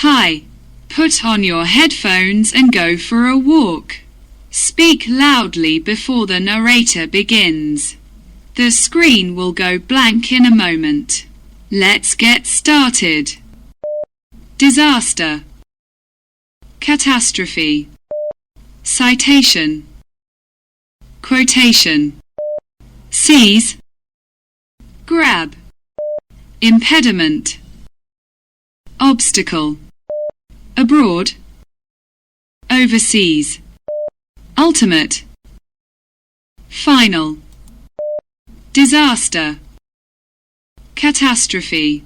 Hi, put on your headphones and go for a walk. Speak loudly before the narrator begins. The screen will go blank in a moment. Let's get started. Disaster, catastrophe, citation, quotation, seize, grab, impediment, obstacle, abroad, overseas, ultimate, final, disaster, catastrophe,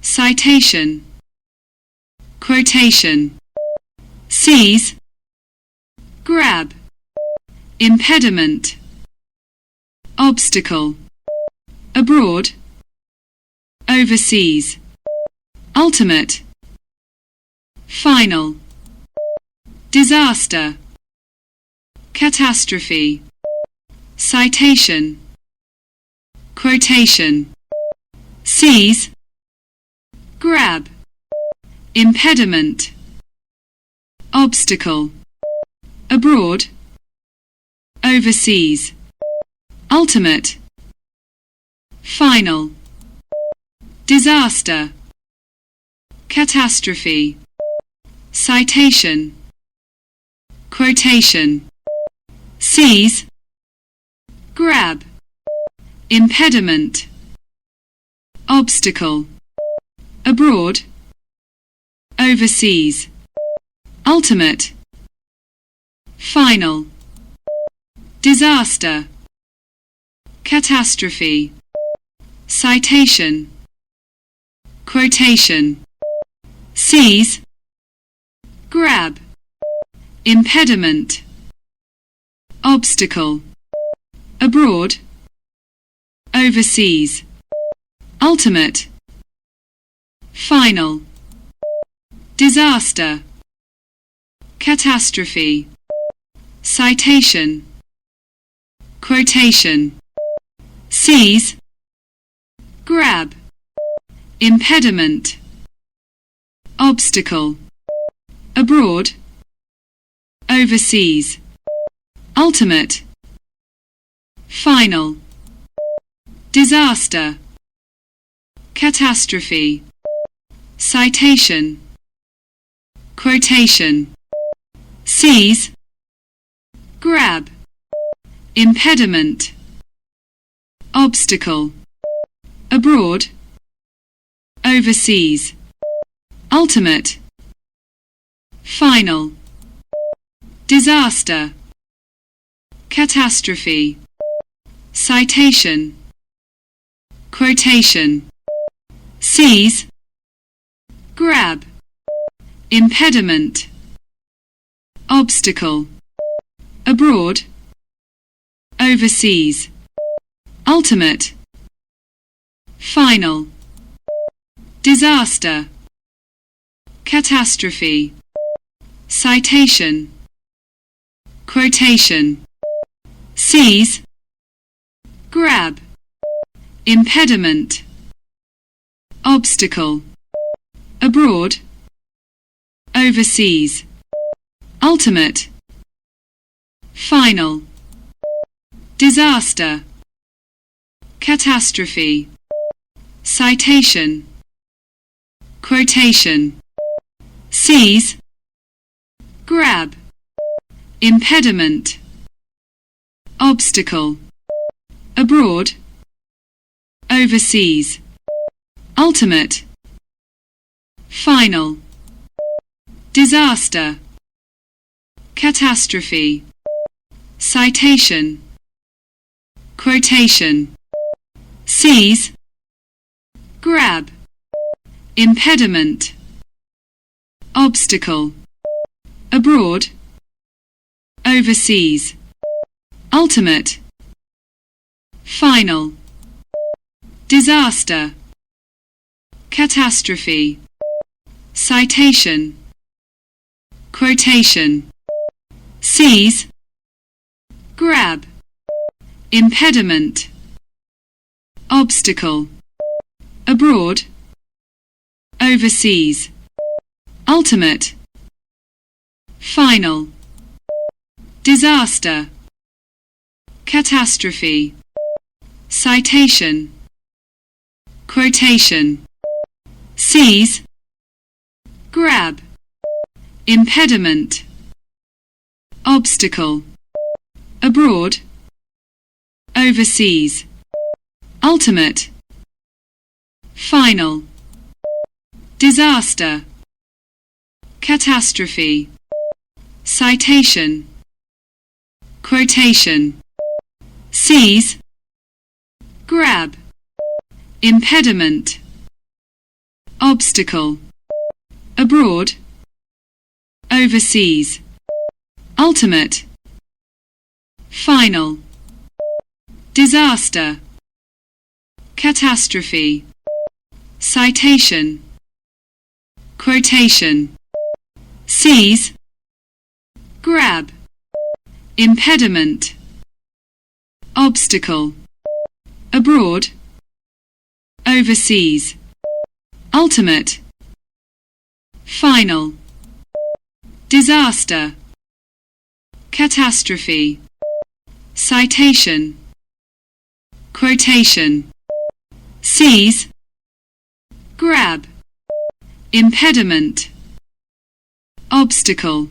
citation, quotation, seize, grab, impediment, obstacle, abroad, overseas, ultimate, final, disaster, catastrophe, citation, quotation, seize, grab, impediment, obstacle, abroad, overseas, ultimate, final, disaster, catastrophe, citation, quotation, seize, grab, impediment, obstacle, abroad, overseas, ultimate, final, disaster, catastrophe, citation, quotation, seize, grab, impediment, obstacle, abroad, overseas, ultimate, final, disaster, catastrophe, citation, quotation, seize, grab, impediment, obstacle, abroad, overseas, ultimate, final, disaster, catastrophe, citation, quotation, seize, grab, impediment, obstacle, abroad, overseas, ultimate, final, disaster, catastrophe, citation, quotation, seize, grab, impediment, obstacle, abroad, overseas, ultimate, final, disaster, catastrophe, citation, quotation, seize, grab, impediment, obstacle, abroad, overseas, ultimate, final, disaster, catastrophe, citation, quotation, seize, grab, impediment, obstacle, abroad, overseas, ultimate, final, disaster, catastrophe, citation, quotation, seize, grab, impediment, obstacle, abroad, overseas, ultimate, final, disaster, catastrophe, citation, quotation, seize, grab, impediment, obstacle, abroad, overseas, ultimate, final, disaster, catastrophe, citation, quotation, seize, grab, impediment, obstacle, abroad, overseas, ultimate, final, disaster, catastrophe, citation, quotation, seize, grab, impediment, obstacle, abroad, overseas, ultimate, final, disaster, catastrophe, citation, quotation, seize, grab, impediment, obstacle, abroad, overseas, ultimate, final, disaster, catastrophe, citation, quotation, seize, grab, impediment, obstacle,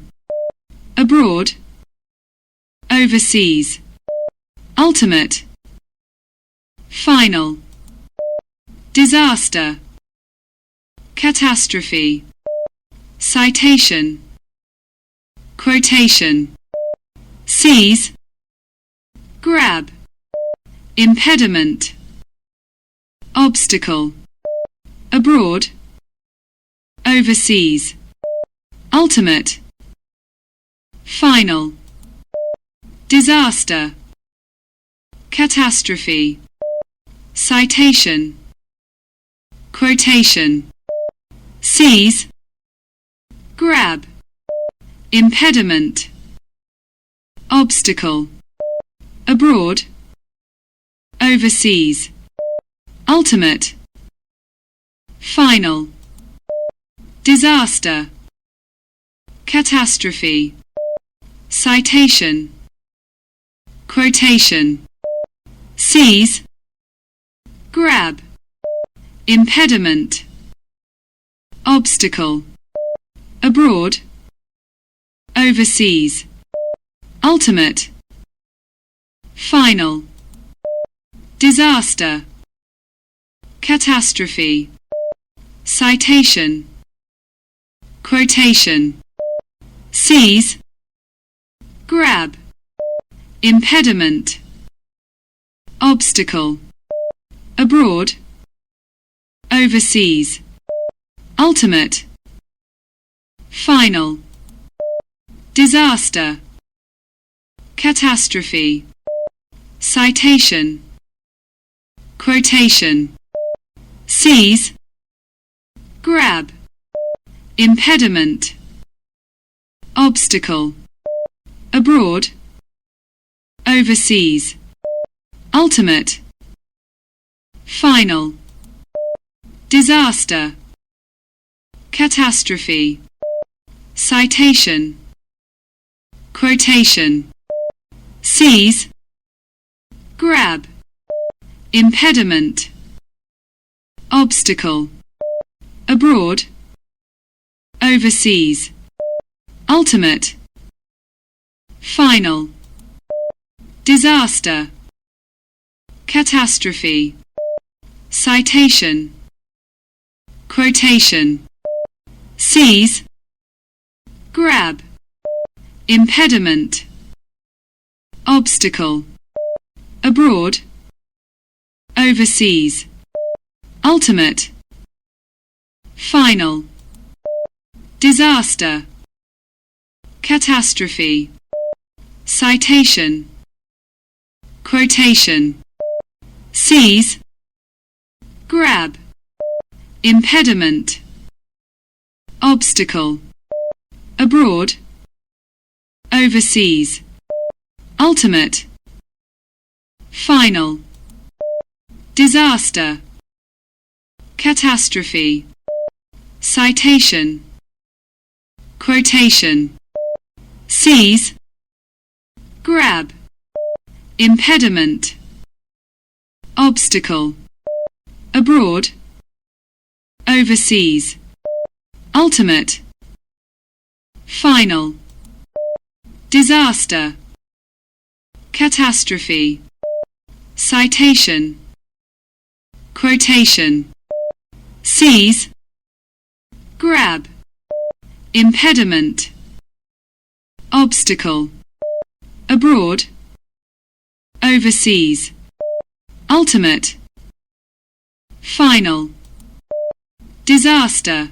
abroad, overseas, ultimate, final, disaster, catastrophe, citation, quotation, seize, grab, impediment, obstacle, abroad, overseas, ultimate, final, disaster, catastrophe, citation, quotation, seize, grab, impediment, obstacle, abroad, overseas, ultimate, final, disaster, catastrophe, citation, quotation, seize, grab, impediment, obstacle, abroad, overseas, ultimate, final, disaster, catastrophe, citation, quotation, seize, grab, impediment, obstacle, abroad, overseas, ultimate, final, disaster, catastrophe, citation, quotation, seize, grab, impediment, obstacle, abroad, overseas, ultimate, final, disaster, catastrophe, citation, quotation, seize, grab, impediment, obstacle, abroad, overseas, ultimate, final, disaster, catastrophe, citation, quotation, seize, grab, impediment, obstacle, abroad, overseas, ultimate, final, disaster, catastrophe, citation, quotation, seize, grab, impediment, obstacle, abroad, overseas, ultimate, final, disaster, catastrophe, citation, quotation, seize, grab, impediment, obstacle, abroad, overseas, ultimate, final, disaster, catastrophe, citation, quotation, seize, grab, impediment, obstacle, abroad, overseas, ultimate, final, disaster,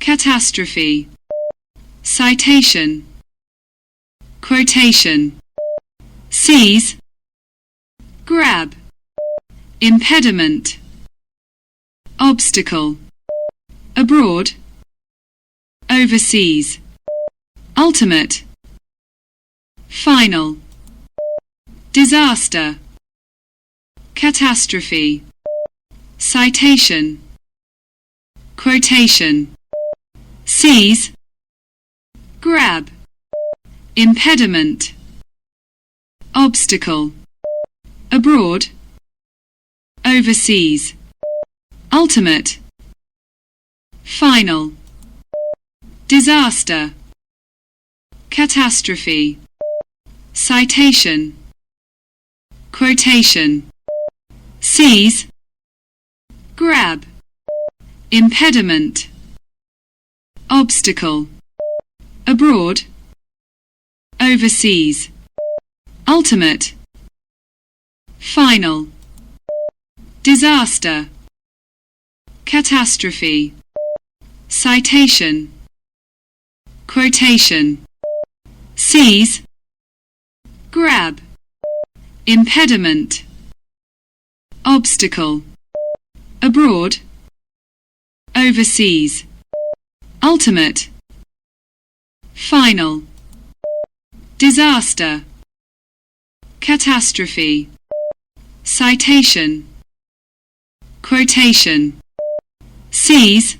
catastrophe, citation, quotation, seize, grab, impediment, obstacle, abroad, overseas, ultimate, final, disaster, catastrophe, citation, quotation, seize, grab, impediment, obstacle, abroad, overseas, ultimate, final, disaster, catastrophe, citation, quotation, seize, grab, impediment, obstacle, abroad, overseas, ultimate, final, disaster, catastrophe, citation, quotation, seize, grab, impediment, obstacle, abroad, overseas, ultimate, final, disaster, catastrophe, citation, quotation, seize,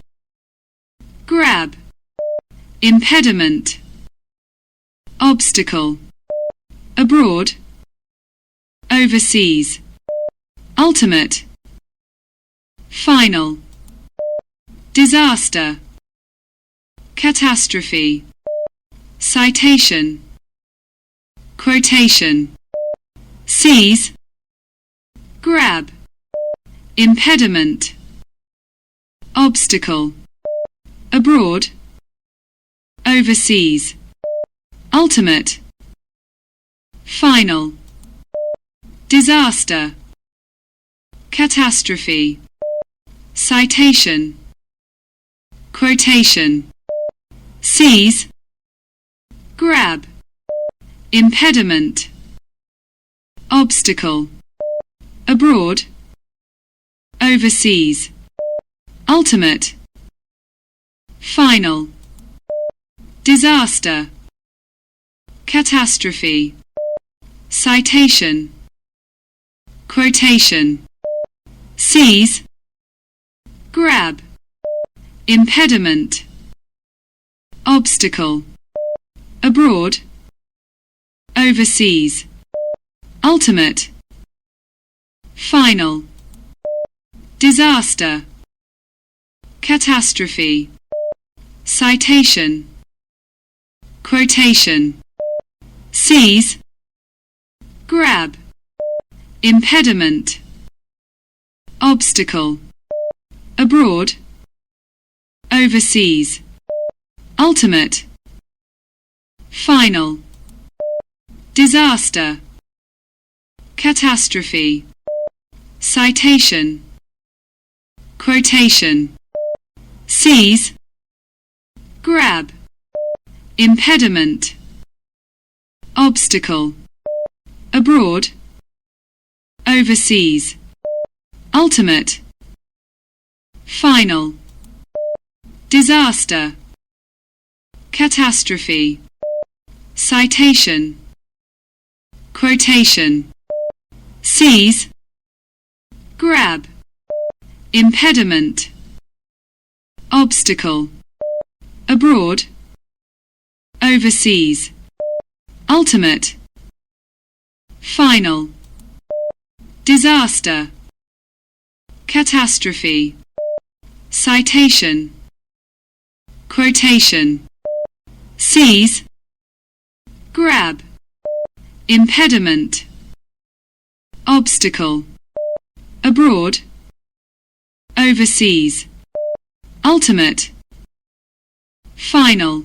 grab, impediment, obstacle, abroad, overseas, ultimate, final, disaster, catastrophe, citation, quotation, seize, grab, impediment, obstacle, abroad, overseas, ultimate, final, disaster, catastrophe, citation, quotation, seize, grab, impediment, obstacle, abroad, overseas, ultimate, final, disaster, catastrophe, citation, quotation, seize, grab, impediment, obstacle, abroad, overseas, ultimate, final, disaster, catastrophe, citation, quotation, seize, grab, impediment, obstacle, abroad, overseas, ultimate, final, disaster, catastrophe, citation, quotation, seize, grab, impediment, obstacle, abroad, overseas, ultimate, final, disaster, catastrophe, citation, quotation, seize, grab, impediment, obstacle, abroad, overseas, ultimate, final, disaster, catastrophe, citation, quotation, seize, grab, impediment, obstacle, abroad, overseas, ultimate, final,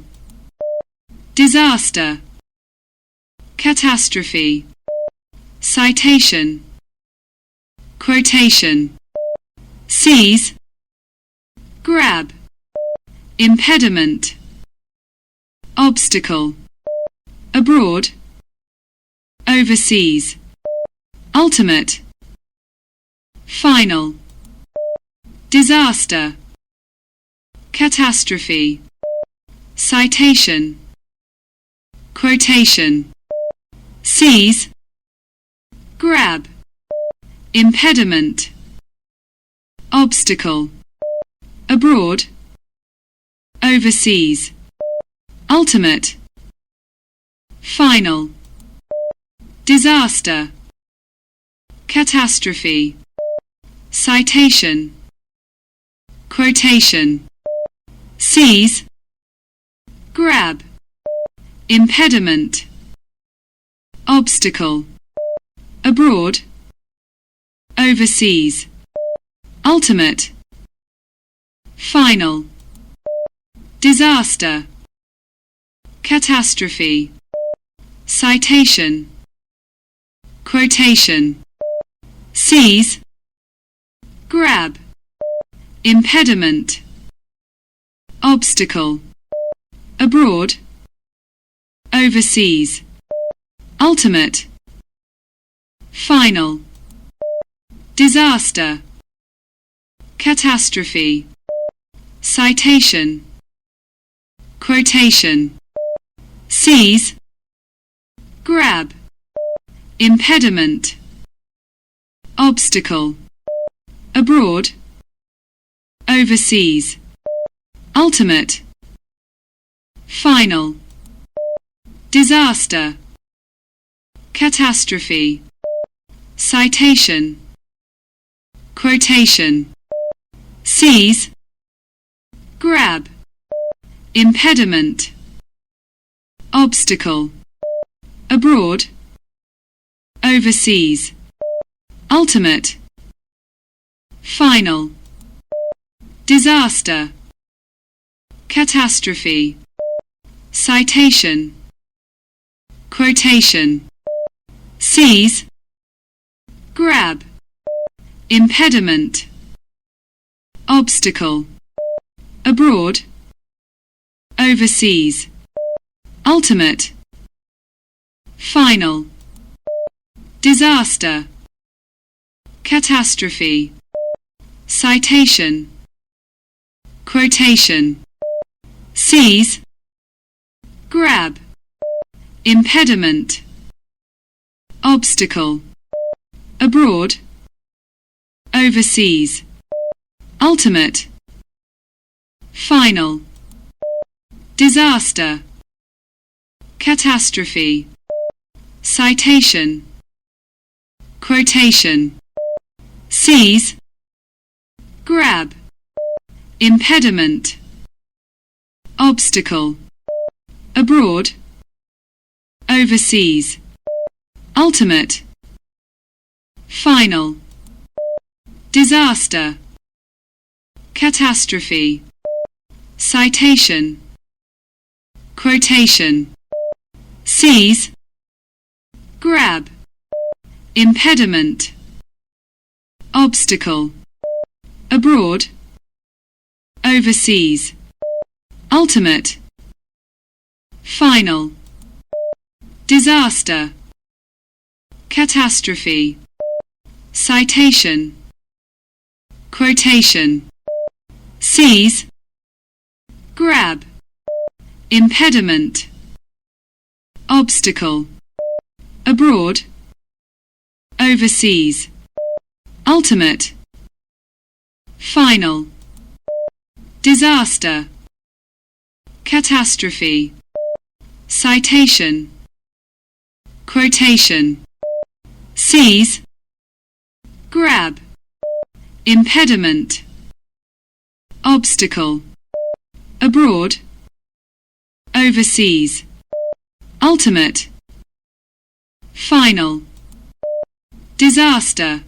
disaster, catastrophe, citation, quotation, seize, grab, impediment, obstacle, abroad, overseas, ultimate, final, disaster, catastrophe, citation, quotation, seize, grab, impediment, obstacle, abroad, overseas, ultimate, final, disaster, catastrophe, citation, quotation, seize, grab, impediment, obstacle, abroad, overseas, ultimate, final, disaster, catastrophe, citation, quotation, seize, grab, impediment, obstacle, abroad, overseas, ultimate, final, disaster, catastrophe, citation, quotation, seize, grab, impediment, obstacle, abroad, overseas, ultimate, final, disaster, catastrophe, citation, quotation, seize, grab, impediment, obstacle, abroad, overseas, ultimate, final, disaster, catastrophe, citation, quotation, seize, grab, impediment, obstacle, abroad, overseas, ultimate, final, disaster, catastrophe, citation, quotation, seize, grab, impediment, obstacle, abroad, overseas, ultimate, final, disaster, catastrophe, citation, quotation, seize, grab, impediment, obstacle, abroad, overseas, ultimate, final, disaster, catastrophe, citation, quotation, seize, grab, impediment, obstacle, abroad, overseas, ultimate, final, disaster, catastrophe, citation, quotation, seize, grab, impediment, obstacle, abroad, overseas, ultimate, final, disaster, catastrophe, citation, quotation, seize, grab, impediment, obstacle, abroad, overseas, ultimate, final, disaster,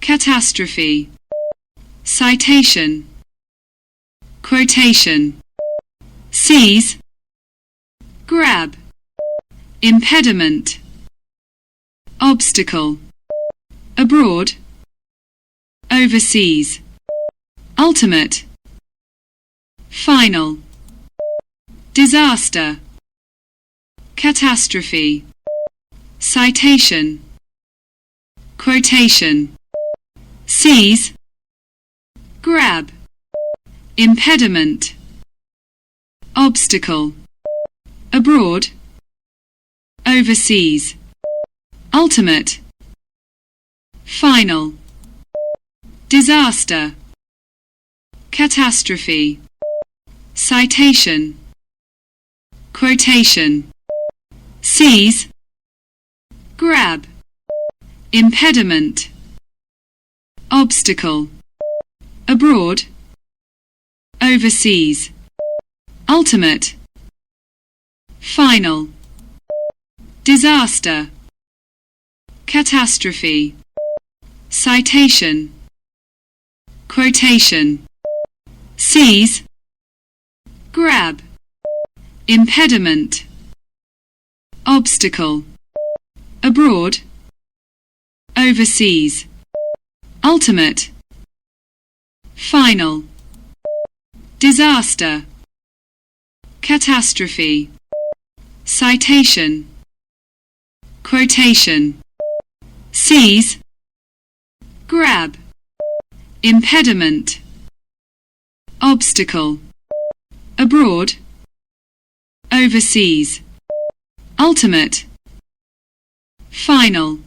catastrophe, citation, quotation, seize, grab, impediment, obstacle, abroad, overseas, ultimate, final, disaster, catastrophe, citation, quotation, seize, grab, impediment, obstacle, abroad, overseas, ultimate, final, disaster, catastrophe, citation, quotation, seize, grab, impediment, obstacle, abroad, overseas, ultimate, final, disaster, catastrophe, citation, quotation, seize, grab, impediment, obstacle, abroad, overseas, ultimate, final, disaster, catastrophe, citation, quotation, seize, grab, impediment, obstacle, abroad, overseas, ultimate, final,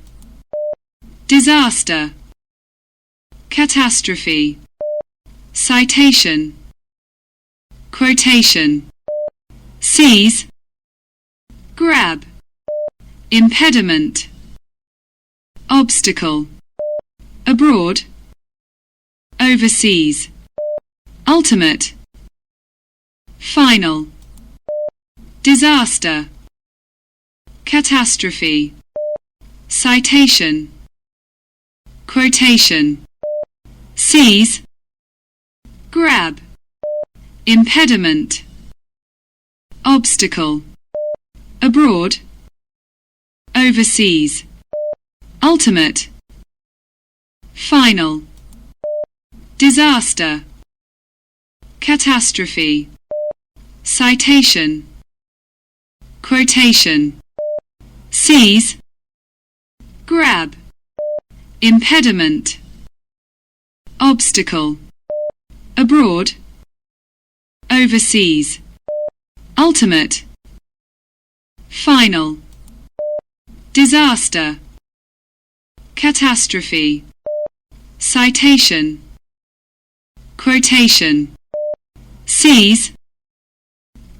disaster, catastrophe, citation, quotation, seize, grab, impediment, obstacle, abroad, overseas, ultimate, final, disaster, catastrophe, citation, quotation, seize, grab, impediment, obstacle, abroad, overseas, ultimate, final, disaster, catastrophe, citation, quotation, seize, grab, impediment, obstacle, abroad, overseas, ultimate, final, disaster, catastrophe, citation, quotation, seize,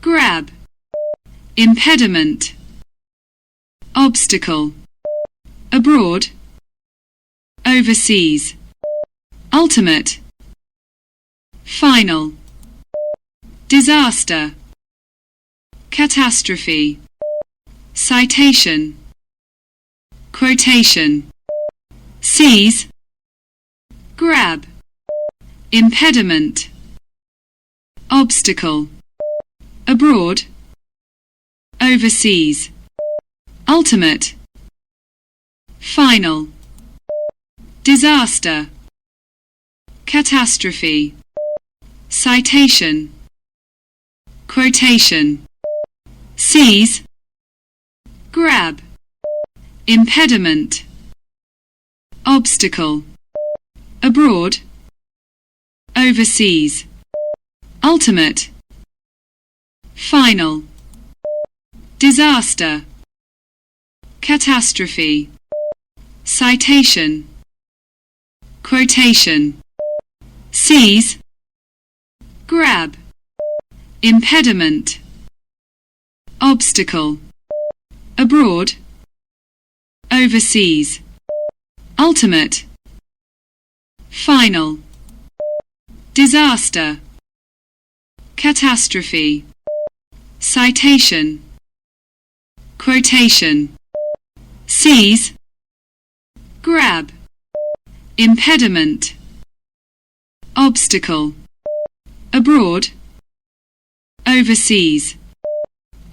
grab, impediment, obstacle, abroad, overseas, ultimate, final, disaster, catastrophe, citation, quotation, seize, grab, impediment, obstacle, abroad, overseas, ultimate, final, disaster, catastrophe, citation, quotation, seize, grab, impediment, obstacle, abroad, overseas, ultimate, final, disaster, catastrophe, citation, quotation, seize, grab, impediment, obstacle, abroad, overseas, ultimate, final, disaster, catastrophe, citation, quotation, seize, grab, impediment, obstacle, abroad, overseas,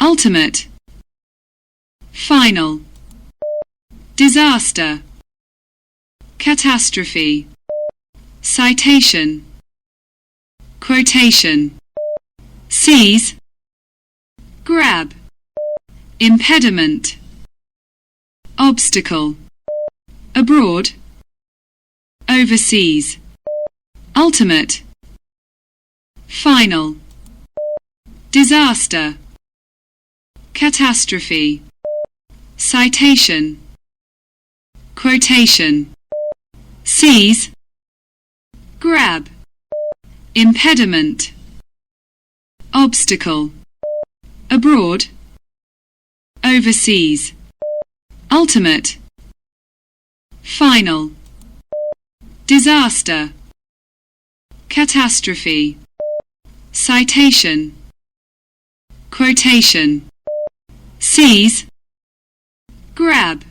ultimate, final, disaster, catastrophe, citation, quotation, seize, grab, impediment, obstacle, abroad, overseas, ultimate, final, disaster, catastrophe, citation, quotation, seize, grab, impediment, obstacle, abroad, overseas, ultimate, final, disaster, catastrophe, citation, quotation, seize, grab,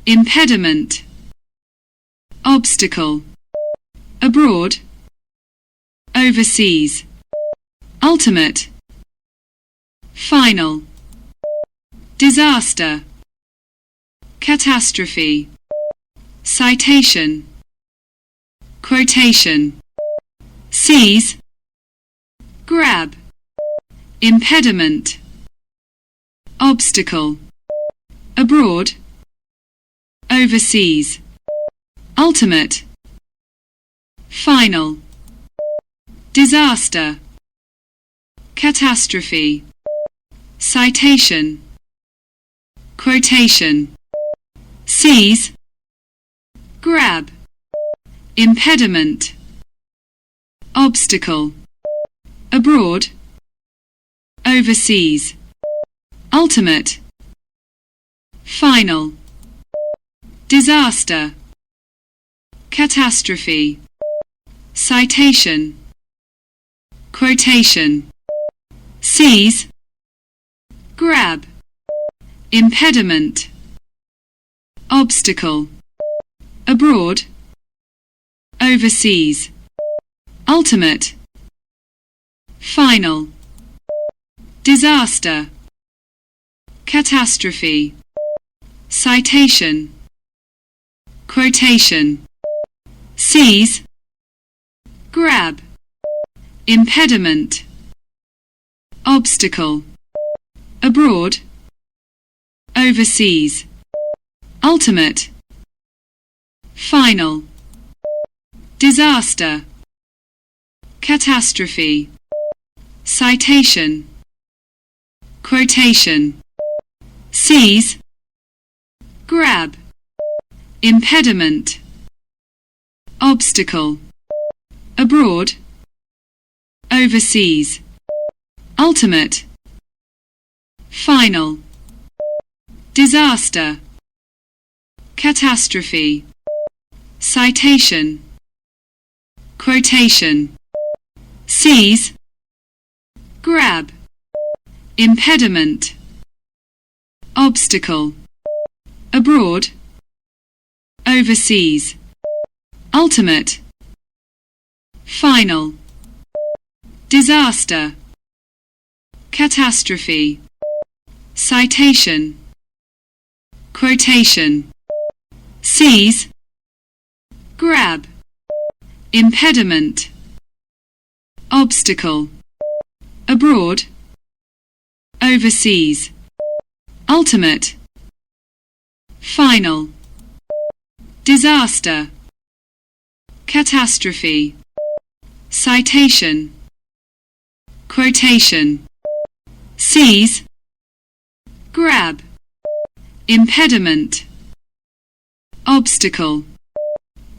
impediment, obstacle, abroad, overseas, ultimate, final, disaster, catastrophe, citation, quotation, seize, grab, impediment, obstacle, abroad, overseas, ultimate, final, disaster, catastrophe, citation, quotation, seize, grab, impediment, obstacle, abroad, overseas, ultimate, final, disaster, catastrophe, citation, quotation, seize, grab, impediment, obstacle, abroad, overseas, ultimate, final, disaster, catastrophe, citation, quotation, seize, grab, impediment, obstacle, abroad, overseas, ultimate, final, disaster, catastrophe, citation, quotation, seize, grab, impediment, obstacle, abroad, overseas, ultimate, final, disaster, catastrophe, citation, quotation, seize, grab, impediment, obstacle, abroad, overseas, ultimate, final, disaster, catastrophe, citation, quotation, seize, grab, impediment, obstacle, abroad, overseas, ultimate, final, disaster, catastrophe, citation, quotation, seize, grab, impediment, obstacle,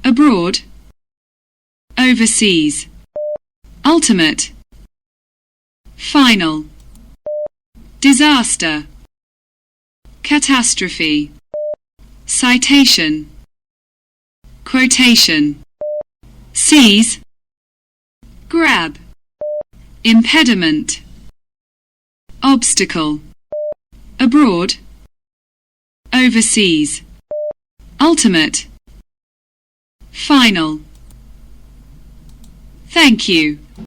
abroad, overseas, ultimate, final, disaster, catastrophe, citation, quotation, seize, grab, impediment, obstacle, abroad, overseas, ultimate, final. Thank you.